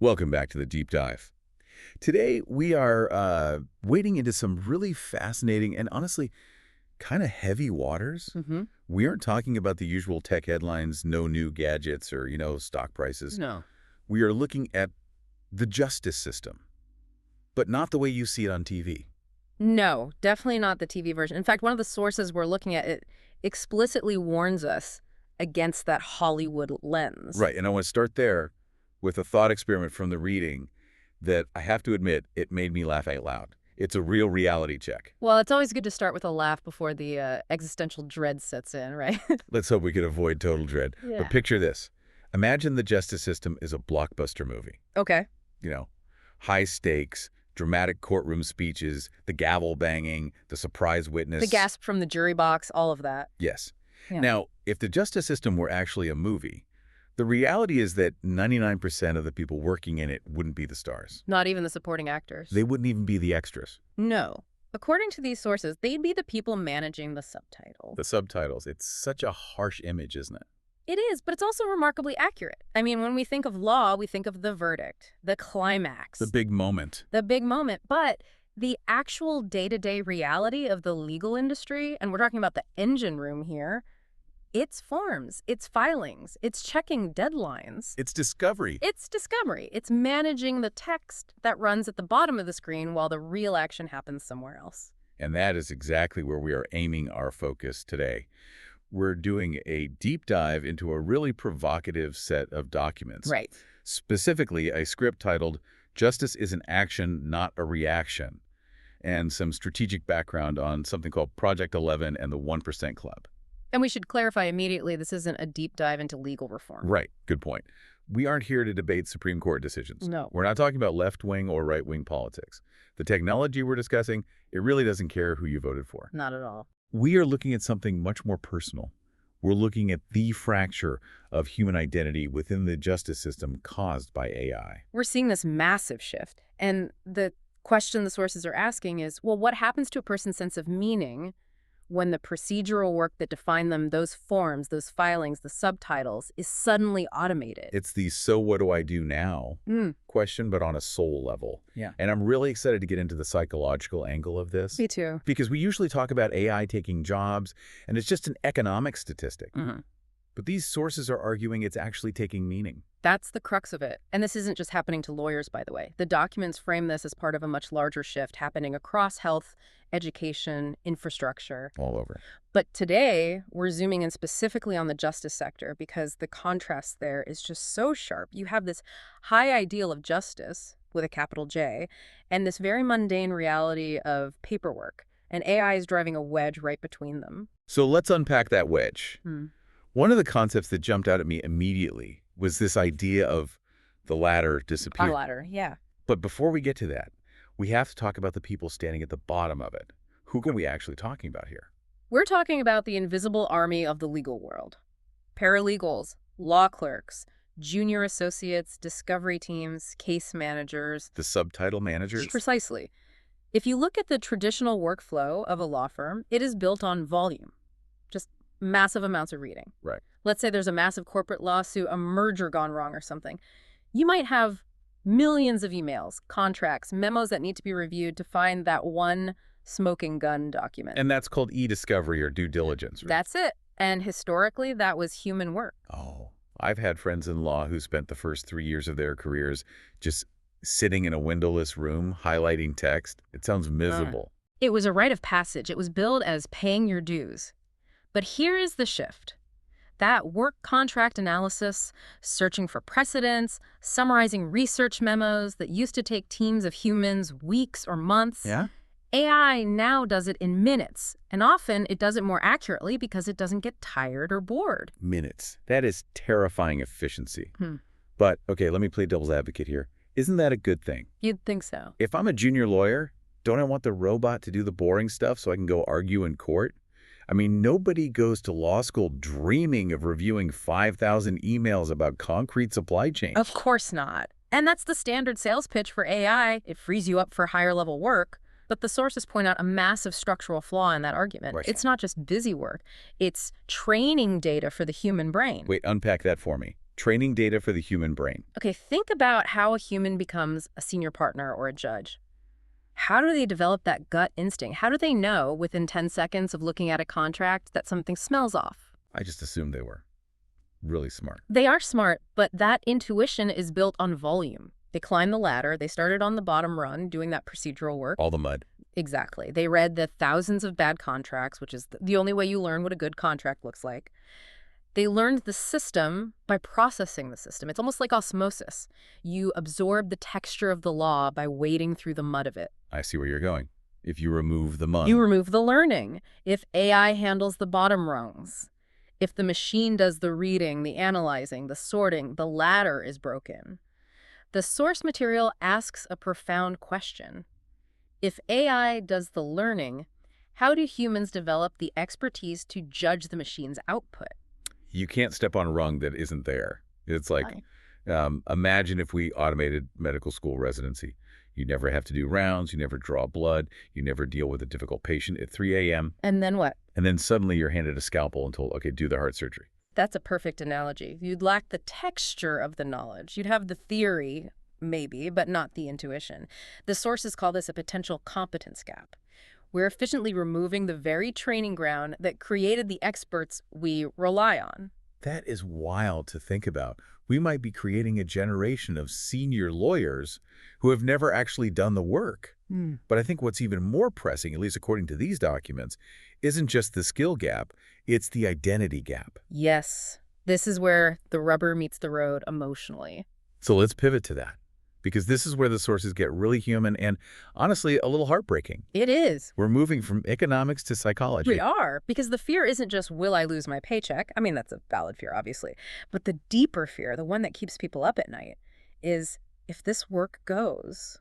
Welcome back to the Deep Dive. Today, we are wading into some really fascinating and honestly kind of heavy waters. Mm-hmm. We aren't talking about the usual tech headlines, no new gadgets or, stock prices. No. We are looking at the justice system, but not the way you see it on TV. No, definitely not the TV version. In fact, one of the sources we're looking at, it explicitly warns us against that Hollywood lens. Right, and I want to start there with a thought experiment from the reading that I have to admit, it made me laugh out loud. It's a real reality check. Well, it's always good to start with a laugh before the existential dread sets in, right? Let's hope we can avoid total dread. Yeah. But picture this. Imagine the justice system is a blockbuster movie. Okay. High stakes, dramatic courtroom speeches, the gavel banging, the surprise witness. The gasp from the jury box, all of that. Yes. Yeah. Now, if the justice system were actually a movie, the reality is that 99% of the people working in it wouldn't be the stars. Not even the supporting actors. They wouldn't even be the extras. No. According to these sources, they'd be the people managing the subtitles. The subtitles. It's such a harsh image, isn't it? It is, but it's also remarkably accurate. I mean, when we think of law, we think of the verdict, the climax. The big moment. The big moment. But the actual day-to-day reality of the legal industry, and we're talking about the engine room here, it's forms, it's filings, it's checking deadlines. It's discovery. It's discovery. It's managing the text that runs at the bottom of the screen while the real action happens somewhere else. And that is exactly where we are aiming our focus today. We're doing a deep dive into a really provocative set of documents. Right. Specifically, a script titled, Justice is an Action, Not a Reaction, and some strategic background on something called Project 11 and the 1% Club. And we should clarify immediately, this isn't a deep dive into legal reform. Right. Good point. We aren't here to debate Supreme Court decisions. No. We're not talking about left-wing or right-wing politics. The technology we're discussing, it really doesn't care who you voted for. Not at all. We are looking at something much more personal. We're looking at the fracture of human identity within the justice system caused by AI. We're seeing this massive shift. And the question the sources are asking is, well, what happens to a person's sense of meaning when the procedural work that defined them, those forms, those filings, the subtitles, is suddenly automated? It's the so what do I do now question, but on a soul level. Yeah. And I'm really excited to get into the psychological angle of this. Me too. Because we usually talk about AI taking jobs, and it's just an economic statistic. Mm-hmm. But these sources are arguing it's actually taking meaning. That's the crux of it. And this isn't just happening to lawyers, by the way. The documents frame this as part of a much larger shift happening across health, education, infrastructure. All over. But today, we're zooming in specifically on the justice sector because the contrast there is just so sharp. You have this high ideal of justice, with a capital J, and this very mundane reality of paperwork. And AI is driving a wedge right between them. So let's unpack that wedge. One of the concepts that jumped out at me immediately was this idea of the ladder disappearing. Our ladder, yeah. But before we get to that, we have to talk about the people standing at the bottom of it. Who are we actually talking about here? We're talking about the invisible army of the legal world. Paralegals, law clerks, junior associates, discovery teams, case managers. The subtitle managers? Precisely. If you look at the traditional workflow of a law firm, it is built on volume. Just massive amounts of reading. Right. Let's say there's a massive corporate lawsuit, a merger gone wrong or something. You might have millions of emails, contracts, memos that need to be reviewed to find that one smoking gun document. And that's called e-discovery or due diligence. Right? That's it. And historically, that was human work. Oh, I've had friends in law who spent the first 3 years of their careers just sitting in a windowless room, highlighting text. It sounds miserable. It was a rite of passage. It was billed as paying your dues. But here is the shift. That work contract analysis, searching for precedents, summarizing research memos that used to take teams of humans weeks or months. Yeah? AI now does it in minutes, and often it does it more accurately because it doesn't get tired or bored. Minutes. That is terrifying efficiency. But, okay, let me play devil's advocate here. Isn't that a good thing? You'd think so. If I'm a junior lawyer, don't I want the robot to do the boring stuff so I can go argue in court? I mean, nobody goes to law school dreaming of reviewing 5,000 emails about concrete supply chains. Of course not. And that's the standard sales pitch for AI. It frees you up for higher level work. But the sources point out a massive structural flaw in that argument. Right. It's not just busy work. It's training data for the human brain. Wait, unpack that for me. training data for the human brain. Okay, think about how a human becomes a senior partner or a judge. How do they develop that gut instinct? How do they know within 10 seconds of looking at a contract that something smells off? I just assumed they were really smart. They are smart, but that intuition is built on volume. They climbed the ladder. They started on the bottom rung doing that procedural work. All the mud. Exactly. They read the thousands of bad contracts, which is the only way you learn what a good contract looks like. They learned the system by processing the system. It's almost like osmosis. You absorb the texture of the law by wading through the mud of it. I see where you're going. If you remove the mud. You remove the learning. If AI handles the bottom rungs, if the machine does the reading, the analyzing, the sorting, the ladder is broken. The source material asks a profound question. If AI does the learning, how do humans develop the expertise to judge the machine's output? You can't step on a rung that isn't there. It's like, imagine if we automated medical school residency. You never have to do rounds. You never draw blood. You never deal with a difficult patient at 3 a.m. And then what? And then suddenly you're handed a scalpel and told, okay, do the heart surgery. That's a perfect analogy. You'd lack the texture of the knowledge. You'd have the theory, maybe, but not the intuition. The sources call this a potential competence gap. We're efficiently removing the very training ground that created the experts we rely on. That is wild to think about. We might be creating a generation of senior lawyers who have never actually done the work. But I think what's even more pressing, at least according to these documents, isn't just the skill gap, it's the identity gap. Yes, this is where the rubber meets the road emotionally. So let's pivot to that, because this is where the sources get really human and, honestly, a little heartbreaking. It is. We're moving from economics to psychology. We are, because the fear isn't just, will I lose my paycheck? I mean, that's a valid fear, obviously. But the deeper fear, the one that keeps people up at night, is if this work goes,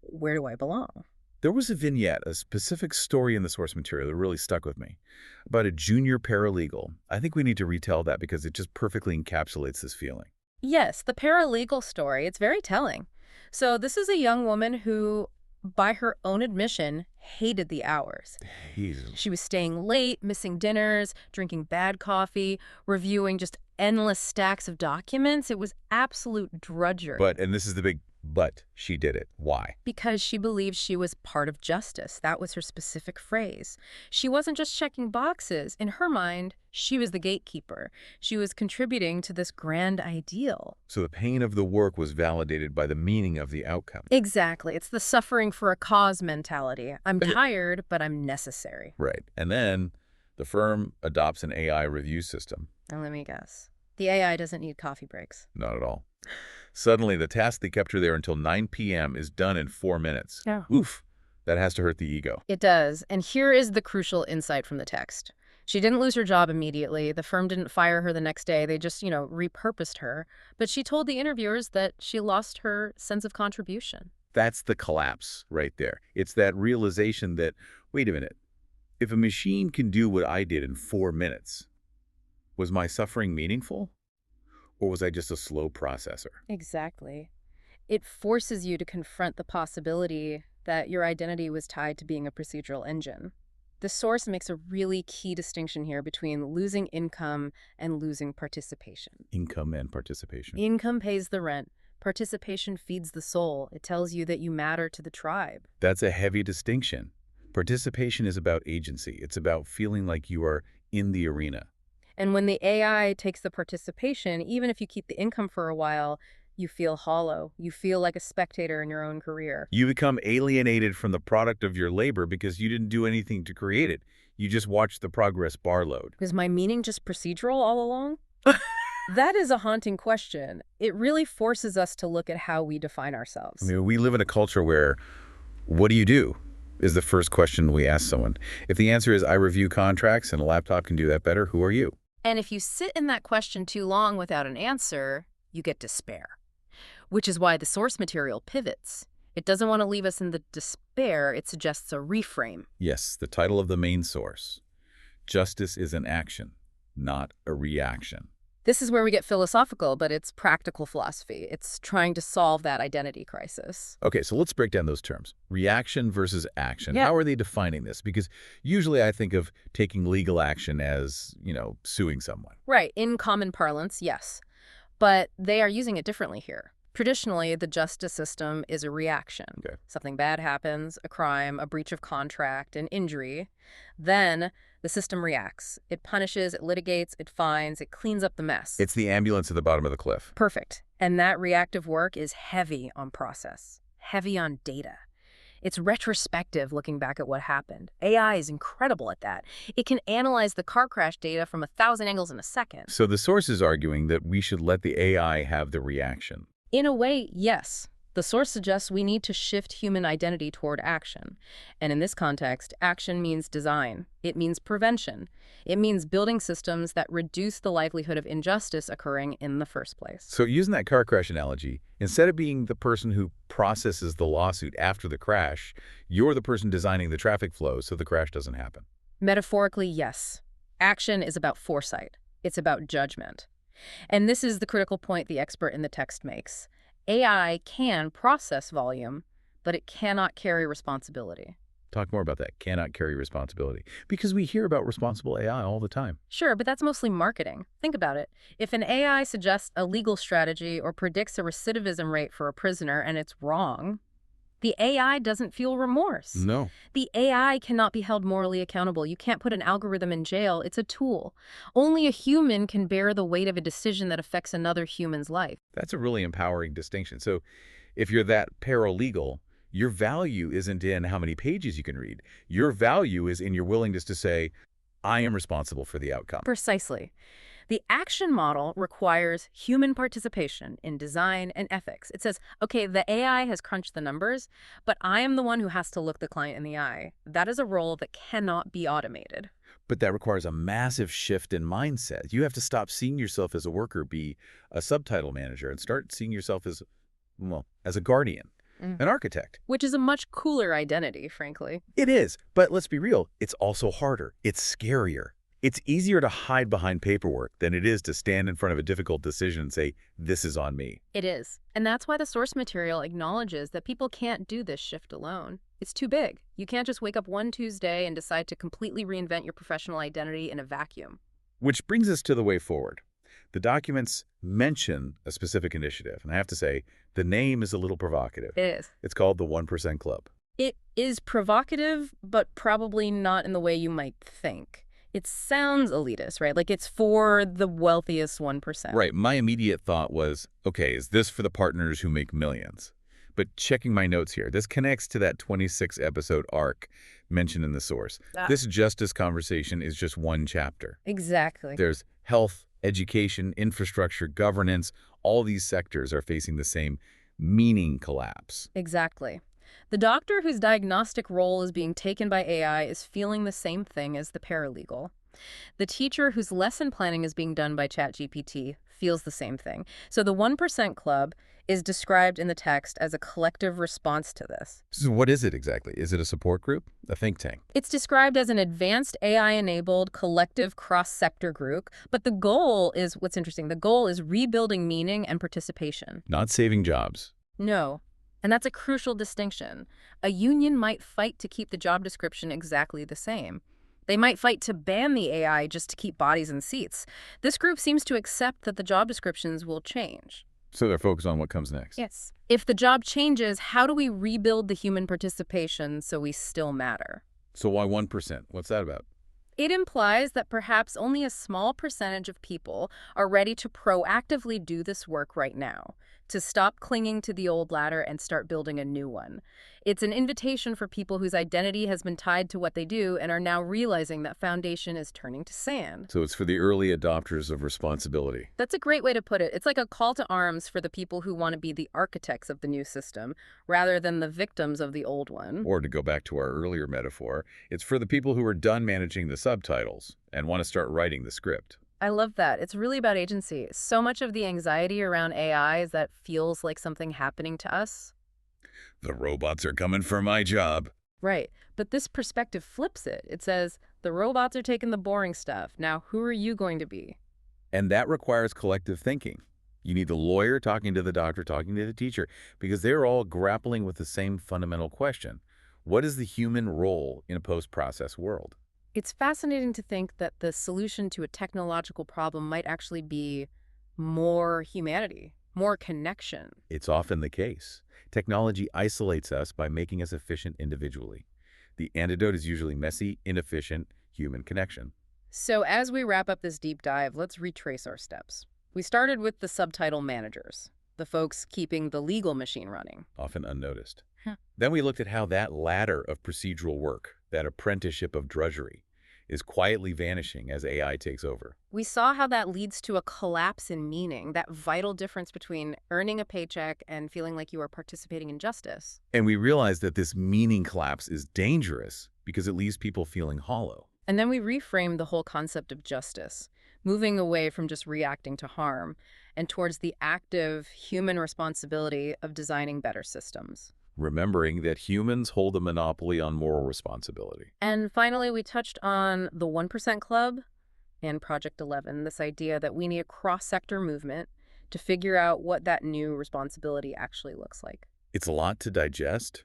where do I belong? There was a vignette, a specific story in the source material that really stuck with me, about a junior paralegal. I think we need to retell that because it just perfectly encapsulates this feeling. Yes, the paralegal story, it's very telling. So this is a young woman who, by her own admission, hated the hours. Jesus. She was staying late, missing dinners, drinking bad coffee, reviewing just endless stacks of documents. It was absolute drudgery. And this is the big but, she did it. Why? Because she believed she was part of justice. That was her specific phrase. She wasn't just checking boxes. In her mind, she was the gatekeeper. She was contributing to this grand ideal. So the pain of the work was validated by the meaning of the outcome. Exactly. It's the suffering for a cause mentality. I'm tired, but I'm necessary. Right. And then the firm adopts an AI review system. And let me guess. The AI doesn't need coffee breaks. Not at all. Suddenly, the task that kept her there until 9 p.m. is done in 4 minutes. Yeah. Oof. That has to hurt the ego. It does. And here is the crucial insight from the text. She didn't lose her job immediately. The firm didn't fire her the next day. They just, repurposed her. But she told the interviewers that she lost her sense of contribution. That's the collapse right there. It's that realization that, wait a minute, if a machine can do what I did in 4 minutes, was my suffering meaningful? Or was I just a slow processor? Exactly. It forces you to confront the possibility that your identity was tied to being a procedural engine. The source makes a really key distinction here between losing income and losing participation. Income and participation. Income pays the rent. Participation feeds the soul. It tells you that you matter to the tribe. That's a heavy distinction. Participation is about agency. It's about feeling like you are in the arena. And when the AI takes the participation, even if you keep the income for a while, you feel hollow. You feel like a spectator in your own career. You become alienated from the product of your labor because you didn't do anything to create it. You just watched the progress bar load. Was my meaning just procedural all along? That is a haunting question. It really forces us to look at how we define ourselves. I mean, we live in a culture where, what do you do? Is the first question we ask someone. If the answer is, I review contracts and a laptop can do that better, who are you? And if you sit in that question too long without an answer, you get despair. Which is why the source material pivots. It doesn't want to leave us in the despair. It suggests a reframe. Yes, the title of the main source. Justice is an action, not a reaction. This is where we get philosophical, but it's practical philosophy. It's trying to solve that identity crisis. Okay, so let's break down those terms. Reaction versus action. Yeah. How are they defining this? Because usually I think of taking legal action as, suing someone. Right. In common parlance, yes. But they are using it differently here. Traditionally, the justice system is a reaction. Okay. Something bad happens, a crime, a breach of contract, an injury. Then the system reacts. It punishes, it litigates, it fines, it cleans up the mess. It's the ambulance at the bottom of the cliff. Perfect. And that reactive work is heavy on process, heavy on data. It's retrospective, looking back at what happened. AI is incredible at that. It can analyze the car crash data from 1,000 angles in a second. So the source is arguing that we should let the AI have the reaction. In a way, yes. The source suggests we need to shift human identity toward action. And in this context, action means design. It means prevention. It means building systems that reduce the likelihood of injustice occurring in the first place. So using that car crash analogy, instead of being the person who processes the lawsuit after the crash, you're the person designing the traffic flow so the crash doesn't happen. Metaphorically, yes. Action is about foresight. It's about judgment. And this is the critical point the expert in the text makes. AI can process volume, but it cannot carry responsibility. Talk more about that. Cannot carry responsibility. Because we hear about responsible AI all the time. Sure, but that's mostly marketing. Think about it. If an AI suggests a legal strategy or predicts a recidivism rate for a prisoner and it's wrong, the AI doesn't feel remorse. No. The AI cannot be held morally accountable. You can't put an algorithm in jail. It's a tool. Only a human can bear the weight of a decision that affects another human's life. That's a really empowering distinction. So if you're that paralegal, your value isn't in how many pages you can read. Your value is in your willingness to say, I am responsible for the outcome. Precisely. The action model requires human participation in design and ethics. It says, okay, the AI has crunched the numbers, but I am the one who has to look the client in the eye. That is a role that cannot be automated. But that requires a massive shift in mindset. You have to stop seeing yourself as a worker, be a subtitle manager, and start seeing yourself as, well, as a guardian, an architect. Which is a much cooler identity, frankly. It is, but let's be real, it's also harder. It's scarier. It's easier to hide behind paperwork than it is to stand in front of a difficult decision and say, this is on me. It is. And that's why the source material acknowledges that people can't do this shift alone. It's too big. You can't just wake up one Tuesday and decide to completely reinvent your professional identity in a vacuum. Which brings us to the way forward. The documents mention a specific initiative, and I have to say, the name is a little provocative. It is. It's called the 1% Club. It is provocative, but probably not in the way you might think. It sounds elitist, right? Like it's for the wealthiest 1%. Right. My immediate thought was, okay, is this for the partners who make millions? But checking my notes here, this connects to that 26-episode arc mentioned in the source. This justice conversation is just one chapter. Exactly. There's health, education, infrastructure, governance. All these sectors are facing the same meaning collapse. Exactly. The doctor whose diagnostic role is being taken by AI is feeling the same thing as the paralegal. The teacher whose lesson planning is being done by ChatGPT feels the same thing. So the 1% Club is described in the text as a collective response to this. So what is it exactly? Is it a support group? A think tank? It's described as an advanced AI-enabled collective cross-sector group, but the goal is, what's interesting, the goal is rebuilding meaning and participation. Not saving jobs. No. And that's a crucial distinction. A union might fight to keep the job description exactly the same. They might fight to ban the AI just to keep bodies in seats. This group seems to accept that the job descriptions will change. So they're focused on what comes next. Yes. If the job changes, how do we rebuild the human participation so we still matter? So why 1%? What's that about? It implies that perhaps only a small percentage of people are ready to proactively do this work right now, to stop clinging to the old ladder and start building a new one. It's an invitation for people whose identity has been tied to what they do and are now realizing that foundation is turning to sand. So it's for the early adopters of responsibility. That's a great way to put it. It's like a call to arms for the people who want to be the architects of the new system rather than the victims of the old one. Or to go back to our earlier metaphor, it's for the people who are done managing the subtitles and want to start writing the script. I love that. It's really about agency. So much of the anxiety around AI is that feels like something happening to us. The robots are coming for my job. Right. But this perspective flips it. It says, the robots are taking the boring stuff. Now, who are you going to be? And that requires collective thinking. You need the lawyer talking to the doctor, talking to the teacher, because they're all grappling with the same fundamental question. What is the human role in a post-process world? It's fascinating to think that the solution to a technological problem might actually be More humanity, more connection. It's often the case. Technology isolates us by making us efficient individually. The antidote is usually messy, inefficient human connection, So as we wrap up this deep dive, let's retrace our steps. We started with the subtitle managers, the folks keeping the legal machine running. often unnoticed. Huh. Then we looked at how that ladder of procedural work, that apprenticeship of drudgery, is quietly vanishing as AI takes over. We saw how that leads to a collapse in meaning, that vital difference between earning a paycheck and feeling like you are participating in justice. And we realized that this meaning collapse is dangerous because it leaves people feeling hollow. And then we reframed the whole concept of justice, moving away from just reacting to harm and towards the active human responsibility of designing better systems. Remembering that humans hold a monopoly on moral responsibility. And finally, we touched on the 1% Club and Project 11, this idea that we need a cross-sector movement to figure out what that new responsibility actually looks like. It's a lot to digest,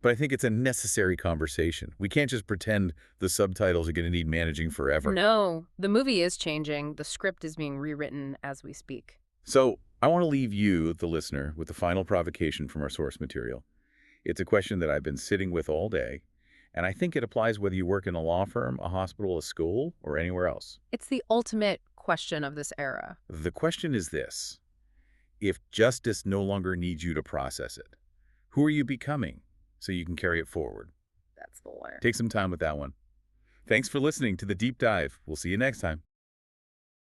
but I think it's a necessary conversation. We can't just pretend the subtitles are going to need managing forever. No, the movie is changing. The script is being rewritten as we speak. So I want to leave you, the listener, with the final provocation from our source material. It's a question that I've been sitting with all day, and I think it applies whether you work in a law firm, a hospital, a school, or anywhere else. It's the ultimate question of this era. The question is this: if justice no longer needs you to process it, who are you becoming so you can carry it forward? That's the lawyer. Take some time with that one. Thanks for listening to The Deep Dive. We'll see you next time.